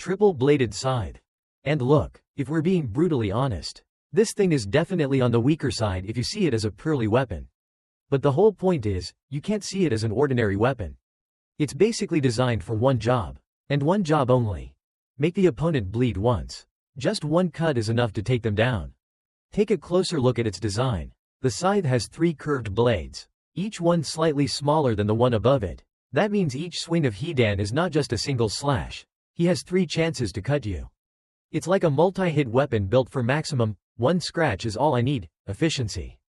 triple-bladed scythe. And look, if we're being brutally honest, this thing is definitely on the weaker side if you see it as a purely weapon. But the whole point is, you can't see it as an ordinary weapon. It's basically designed for one job. And one job only. Make the opponent bleed once. Just one cut is enough to take them down. Take a closer look at its design. The scythe has 3 curved blades, each one slightly smaller than the one above it. That means each swing of Hidan is not just a single slash. He has 3 chances to cut you. It's like a multi-hit weapon built for maximum, one scratch is all I need, efficiency.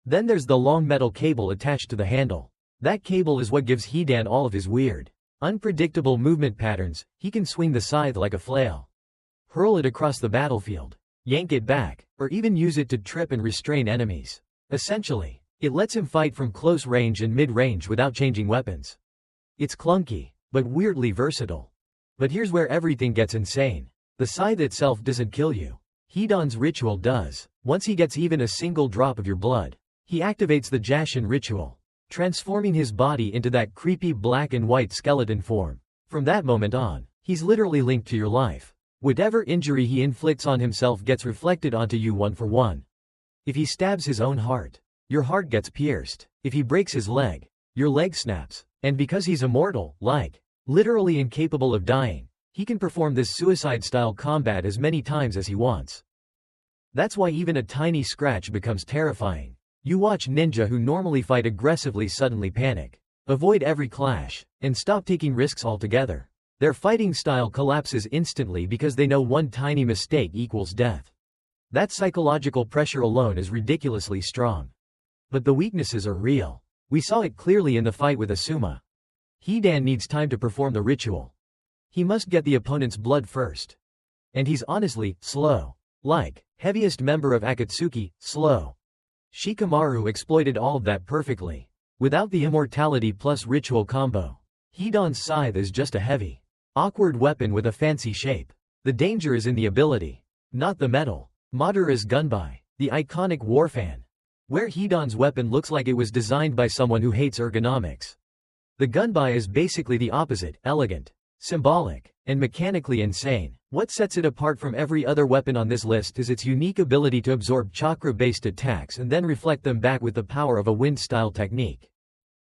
Then there's the long metal cable attached to the handle. That cable is what gives Hidan all of his weird, unpredictable movement patterns. He can swing the scythe like a flail, hurl it across the battlefield, yank it back, or even use it to trip and restrain enemies. Essentially, it lets him fight from close range and mid-range without changing weapons. It's clunky, but weirdly versatile. But here's where everything gets insane. The scythe itself doesn't kill you. Hidan's ritual does. Once he gets even a single drop of your blood, he activates the Jashin ritual, transforming his body into that creepy black and white skeleton form. From that moment on, he's literally linked to your life. Whatever injury he inflicts on himself gets reflected onto you one for one. If he stabs his own heart, your heart gets pierced. If he breaks his leg, your leg snaps. And because he's immortal, literally incapable of dying, he can perform this suicide-style combat as many times as he wants. That's why even a tiny scratch becomes terrifying. You watch ninja who normally fight aggressively suddenly panic, avoid every clash, and stop taking risks altogether. Their fighting style collapses instantly because they know one tiny mistake equals death. That psychological pressure alone is ridiculously strong. But the weaknesses are real. We saw it clearly in the fight with Asuma. Hidan needs time to perform the ritual. He must get the opponent's blood first. And he's honestly slow. Heaviest member of Akatsuki, slow. Shikamaru exploited all of that perfectly. Without the immortality plus ritual combo, Hidan's scythe is just a heavy, awkward weapon with a fancy shape. The danger is in the ability, not the metal. Madara's Gunbai, the iconic warfan, where Hidan's weapon looks like it was designed by someone who hates ergonomics. The Gunbai is basically the opposite, elegant, symbolic, and mechanically insane. What sets it apart from every other weapon on this list is its unique ability to absorb chakra-based attacks and then reflect them back with the power of a wind-style technique.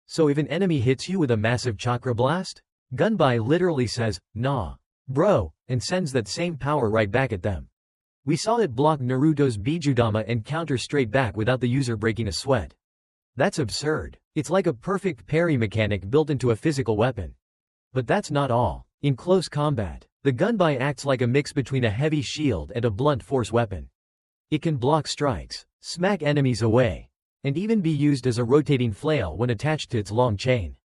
So if an enemy hits you with a massive chakra blast, Gunbai literally says, "Nah, bro," and sends that same power right back at them. We saw it block Naruto's Bijudama and counter straight back without the user breaking a sweat. That's absurd. It's like a perfect parry mechanic built into a physical weapon. But that's not all. In close combat, the Gunbai acts like a mix between a heavy shield and a blunt force weapon. It can block strikes, smack enemies away, and even be used as a rotating flail when attached to its long chain.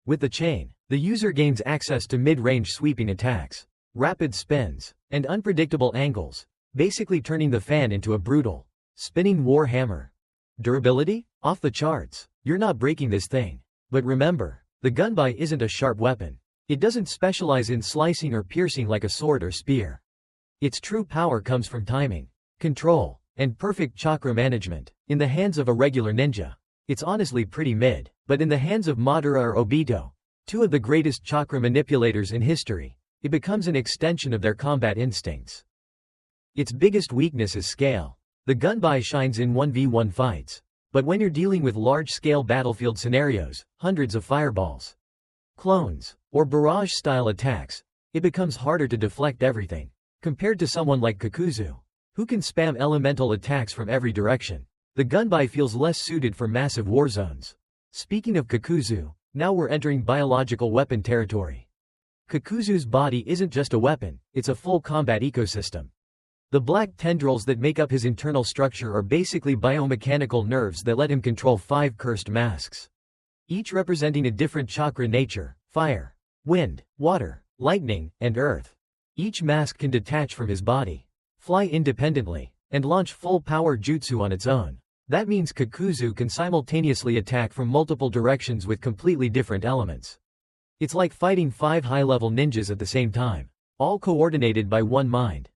With the chain, the user gains access to mid-range sweeping attacks, rapid spins, and unpredictable angles, basically turning the fan into a brutal, spinning war hammer. Durability? Off the charts. You're not breaking this thing. But remember, the Gunbai isn't a sharp weapon. It doesn't specialize in slicing or piercing like a sword or spear. Its true power comes from timing, control, and perfect chakra management. In the hands of a regular ninja, it's honestly pretty mid, but in the hands of Madara or Obito, two of the greatest chakra manipulators in history, it becomes an extension of their combat instincts. Its biggest weakness is scale. The Gunbai shines in 1v1 fights, but when you're dealing with large-scale battlefield scenarios, hundreds of fireballs, clones, or barrage-style attacks, it becomes harder to deflect everything. Compared to someone like Kakuzu, who can spam elemental attacks from every direction, the Gunbai feels less suited for massive war zones. Speaking of Kakuzu, now we're entering biological weapon territory. Kakuzu's body isn't just a weapon, it's a full combat ecosystem. The black tendrils that make up his internal structure are basically biomechanical nerves that let him control 5 cursed masks, each representing a different chakra nature: fire, wind, water, lightning, and earth. Each mask can detach from his body, fly independently, and launch full-power jutsu on its own. That means Kakuzu can simultaneously attack from multiple directions with completely different elements. It's like fighting 5 high-level ninjas at the same time, all coordinated by one mind.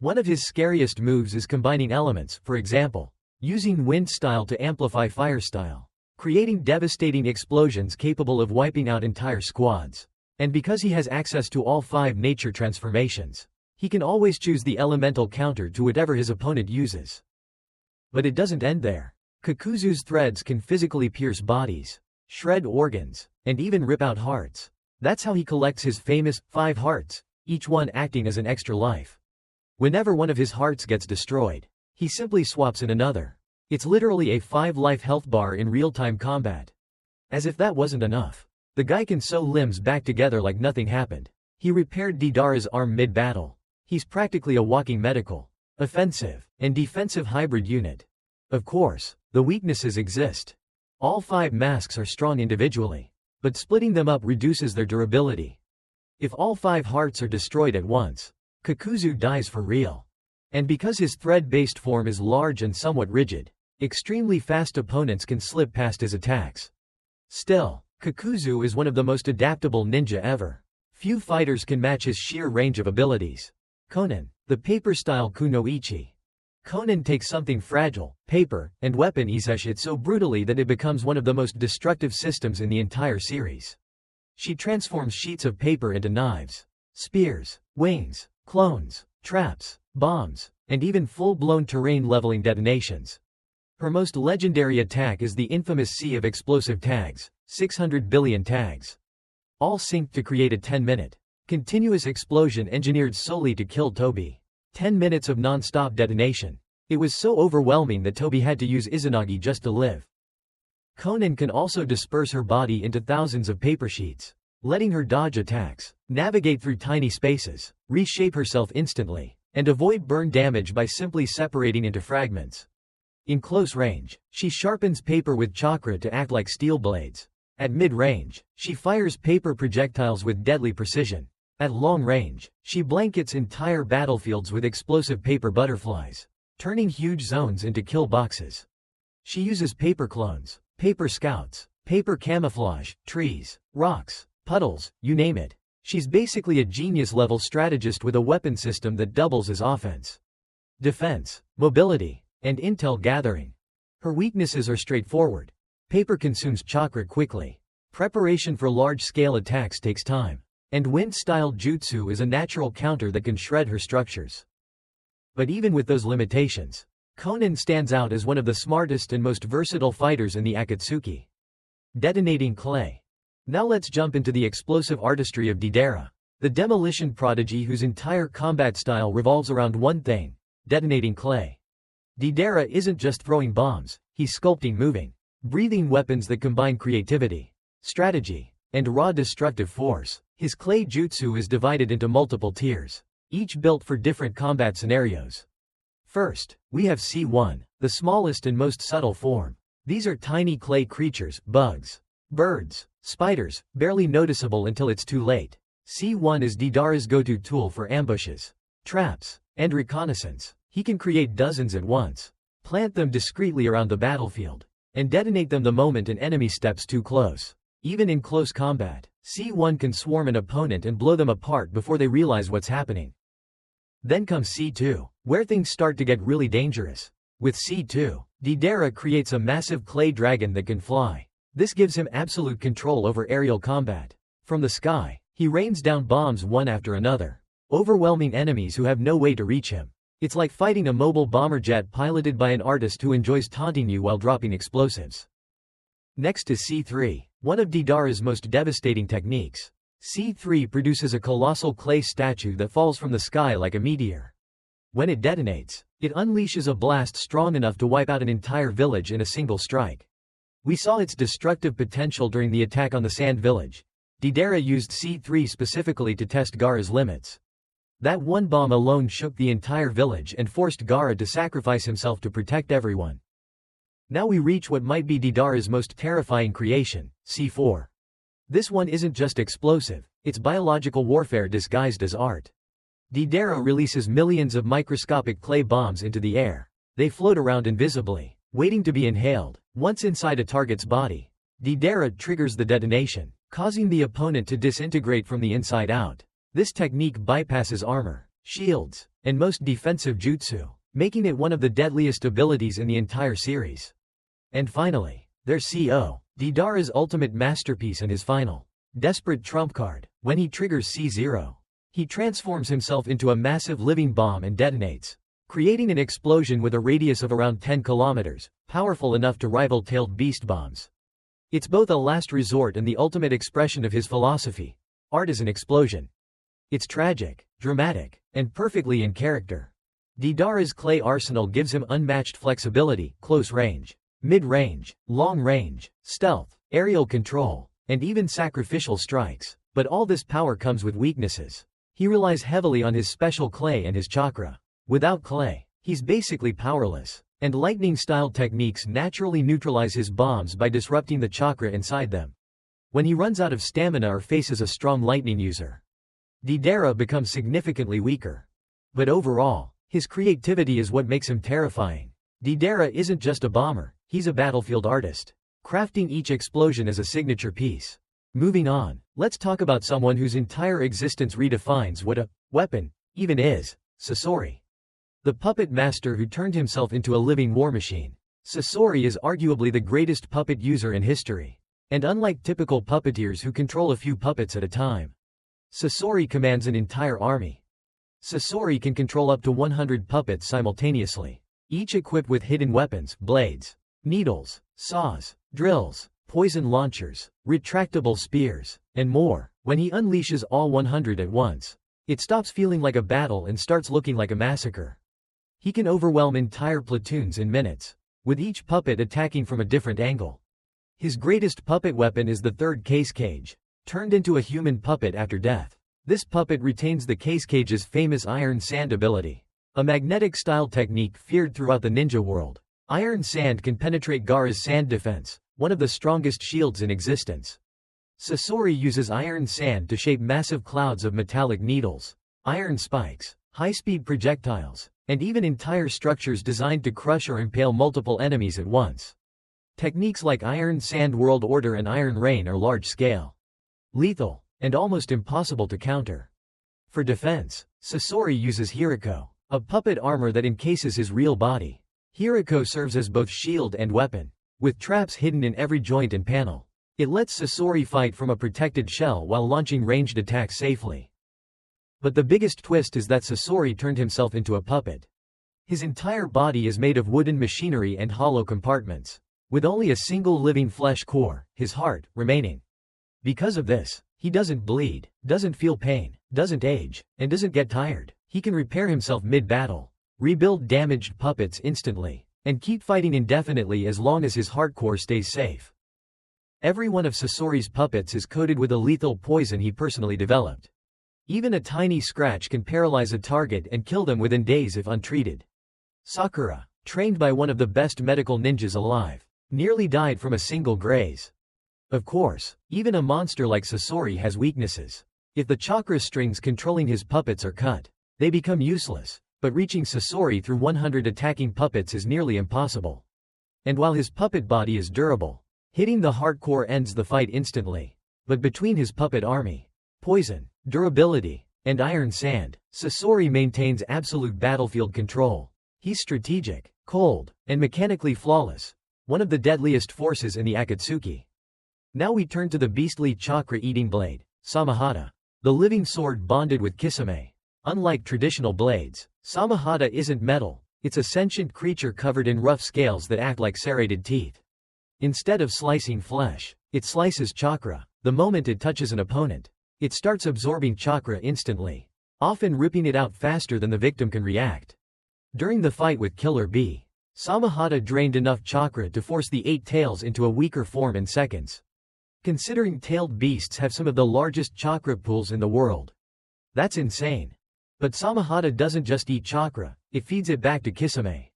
One of his scariest moves is combining elements, for example, using wind style to amplify fire style, creating devastating explosions capable of wiping out entire squads. And because he has access to all 5 nature transformations, he can always choose the elemental counter to whatever his opponent uses. But it doesn't end there. Kakuzu's threads can physically pierce bodies, shred organs, and even rip out hearts. That's how he collects his famous 5 hearts, each one acting as an extra life. Whenever one of his hearts gets destroyed, he simply swaps in another. It's literally a 5-life health bar in real-time combat. As if that wasn't enough, the guy can sew limbs back together like nothing happened. He repaired Deidara's arm mid-battle. He's practically a walking medical, offensive, and defensive hybrid unit. Of course, the weaknesses exist. All 5 masks are strong individually, but splitting them up reduces their durability. If all 5 hearts are destroyed at once, Kakuzu dies for real. And because his thread-based form is large and somewhat rigid, extremely fast opponents can slip past his attacks. Still, Kakuzu is one of the most adaptable ninja ever. Few fighters can match his sheer range of abilities. Konan, the paper-style kunoichi. Konan takes something fragile, paper, and weaponises it so brutally that it becomes one of the most destructive systems in the entire series. She transforms sheets of paper into knives, spears, wings, clones, traps, bombs, and even full-blown terrain-leveling detonations. Her most legendary attack is the infamous sea of explosive tags, 600 billion tags. All synced to create a 10-minute, continuous explosion engineered solely to kill Tobi. 10 minutes of non-stop detonation. It was so overwhelming that Tobi had to use Izanagi just to live. Konan can also disperse her body into thousands of paper sheets, letting her dodge attacks, navigate through tiny spaces, reshape herself instantly, and avoid burn damage by simply separating into fragments. In close range, she sharpens paper with chakra to act like steel blades. At mid-range, she fires paper projectiles with deadly precision. At long range, she blankets entire battlefields with explosive paper butterflies, turning huge zones into kill boxes. She uses paper clones, paper scouts, paper camouflage, trees, rocks, puddles, you name it. She's basically a genius-level strategist with a weapon system that doubles as offense, defense, mobility, and intel gathering. Her weaknesses are straightforward. Paper consumes chakra quickly. Preparation for large-scale attacks takes time. And wind-style jutsu is a natural counter that can shred her structures. But even with those limitations, Konan stands out as one of the smartest and most versatile fighters in the Akatsuki. Detonating clay. Now let's jump into the explosive artistry of Deidara, the demolition prodigy whose entire combat style revolves around one thing: detonating clay. Deidara isn't just throwing bombs, he's sculpting moving, breathing weapons that combine creativity, strategy, and raw destructive force. His clay jutsu is divided into multiple tiers, each built for different combat scenarios. First, we have C1, the smallest and most subtle form. These are tiny clay creatures, bugs, birds, spiders, barely noticeable until it's too late. C1 is Deidara's go-to tool for ambushes, traps, and reconnaissance. He can create dozens at once, plant them discreetly around the battlefield, and detonate them the moment an enemy steps too close. Even in close combat, C1 can swarm an opponent and blow them apart before they realize what's happening. Then comes C2, where things start to get really dangerous. With C2, Deidara creates a massive clay dragon that can fly. This gives him absolute control over aerial combat. From the sky, he rains down bombs one after another, overwhelming enemies who have no way to reach him. It's like fighting a mobile bomber jet piloted by an artist who enjoys taunting you while dropping explosives. Next is C3, one of Deidara's most devastating techniques. C3 produces a colossal clay statue that falls from the sky like a meteor. When it detonates, it unleashes a blast strong enough to wipe out an entire village in a single strike. We saw its destructive potential during the attack on the Sand Village. Deidara used C3 specifically to test Gaara's limits. That one bomb alone shook the entire village and forced Gaara to sacrifice himself to protect everyone. Now we reach what might be Deidara's most terrifying creation, C4. This one isn't just explosive, it's biological warfare disguised as art. Deidara releases millions of microscopic clay bombs into the air. They float around invisibly, waiting to be inhaled. Once inside a target's body, Deidara triggers the detonation, causing the opponent to disintegrate from the inside out. This technique bypasses armor, shields, and most defensive jutsu, making it one of the deadliest abilities in the entire series. And finally, there's CO, Deidara's ultimate masterpiece and his final Desperate trump card. When he triggers C0, he transforms himself into a massive living bomb and detonates, creating an explosion with a radius of around 10 kilometers, powerful enough to rival tailed beast bombs. It's both a last resort and the ultimate expression of his philosophy. Art is an explosion. It's tragic, dramatic, and perfectly in character. Deidara's clay arsenal gives him unmatched flexibility, close range, mid-range, long range, stealth, aerial control, and even sacrificial strikes. But all this power comes with weaknesses. He relies heavily on his special clay and his chakra. Without clay, he's basically powerless, and lightning-style techniques naturally neutralize his bombs by disrupting the chakra inside them. When he runs out of stamina or faces a strong lightning user, Deidara becomes significantly weaker. But overall, his creativity is what makes him terrifying. Deidara isn't just a bomber, he's a battlefield artist, crafting each explosion as a signature piece. Moving on, let's talk about someone whose entire existence redefines what a weapon even is: Sasori. The puppet master who turned himself into a living war machine. Sasori is arguably the greatest puppet user in history. And unlike typical puppeteers who control a few puppets at a time, Sasori commands an entire army. Sasori can control up to 100 puppets simultaneously, each equipped with hidden weapons, blades, needles, saws, drills, poison launchers, retractable spears, and more. When he unleashes all 100 at once, it stops feeling like a battle and starts looking like a massacre. He can overwhelm entire platoons in minutes, with each puppet attacking from a different angle. His greatest puppet weapon is the third case cage, turned into a human puppet after death. This puppet retains the case cage's famous iron sand ability, a magnetic-style technique feared throughout the ninja world. Iron sand can penetrate Gaara's sand defense, one of the strongest shields in existence. Sasori uses iron sand to shape massive clouds of metallic needles, iron spikes, high-speed projectiles, and even entire structures designed to crush or impale multiple enemies at once. Techniques like Iron Sand World Order and Iron Rain are large-scale, lethal, and almost impossible to counter. For defense, Sasori uses Hiriko, a puppet armor that encases his real body. Hiriko serves as both shield and weapon, with traps hidden in every joint and panel. It lets Sasori fight from a protected shell while launching ranged attacks safely. But the biggest twist is that Sasori turned himself into a puppet. His entire body is made of wooden machinery and hollow compartments, with only a single living flesh core, his heart, remaining. Because of this, he doesn't bleed, doesn't feel pain, doesn't age, and doesn't get tired. He can repair himself mid-battle, rebuild damaged puppets instantly, and keep fighting indefinitely as long as his heart core stays safe. Every one of Sasori's puppets is coated with a lethal poison he personally developed. Even a tiny scratch can paralyze a target and kill them within days if untreated. Sakura, trained by one of the best medical ninjas alive, nearly died from a single graze. Of course, even a monster like Sasori has weaknesses. If the chakra strings controlling his puppets are cut, they become useless, but reaching Sasori through 100 attacking puppets is nearly impossible. And while his puppet body is durable, hitting the heart core ends the fight instantly. But between his puppet army, poison, durability, and iron sand, Sasori maintains absolute battlefield control. He's strategic, cold, and mechanically flawless, one of the deadliest forces in the Akatsuki. Now we turn to the beastly chakra-eating blade, Samehada, the living sword bonded with Kisame. Unlike traditional blades, Samehada isn't metal, it's a sentient creature covered in rough scales that act like serrated teeth. Instead of slicing flesh, it slices chakra. The moment it touches an opponent, it starts absorbing chakra instantly, often ripping it out faster than the victim can react. During the fight with Killer Bee, Samehada drained enough chakra to force the 8 tails into a weaker form in seconds. Considering tailed beasts have some of the largest chakra pools in the world, that's insane. But Samehada doesn't just eat chakra, it feeds it back to Kisame,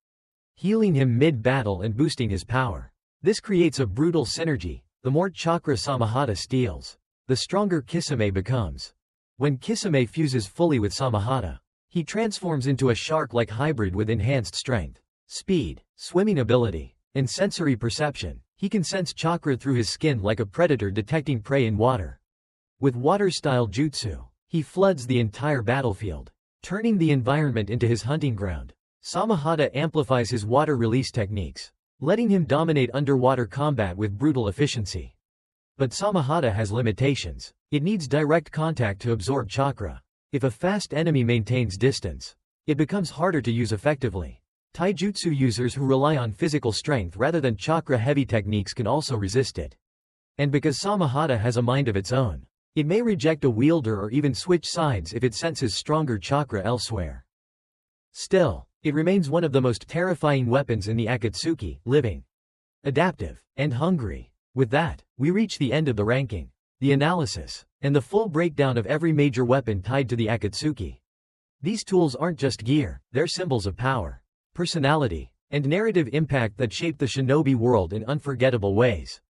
healing him mid-battle and boosting his power. This creates a brutal synergy. The more chakra Samehada steals, the stronger Kisame becomes. When Kisame fuses fully with Samehada, he transforms into a shark-like hybrid with enhanced strength, speed, swimming ability, and sensory perception. He can sense chakra through his skin like a predator detecting prey in water. With water-style jutsu, he floods the entire battlefield, turning the environment into his hunting ground. Samehada amplifies his water release techniques, letting him dominate underwater combat with brutal efficiency. But Samehada has limitations. It needs direct contact to absorb chakra. If a fast enemy maintains distance, it becomes harder to use effectively. Taijutsu users who rely on physical strength rather than chakra-heavy techniques can also resist it. And because Samehada has a mind of its own, it may reject a wielder or even switch sides if it senses stronger chakra elsewhere. Still, it remains one of the most terrifying weapons in the Akatsuki, living, adaptive, and hungry. With that, we reach the end of the ranking, the analysis, and the full breakdown of every major weapon tied to the Akatsuki. These tools aren't just gear, they're symbols of power, personality, and narrative impact that shape the shinobi world in unforgettable ways.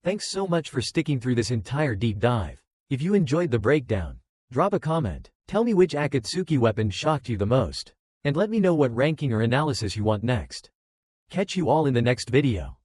Thanks so much for sticking through this entire deep dive. If you enjoyed the breakdown, drop a comment, tell me which Akatsuki weapon shocked you the most, and let me know what ranking or analysis you want next. Catch you all in the next video.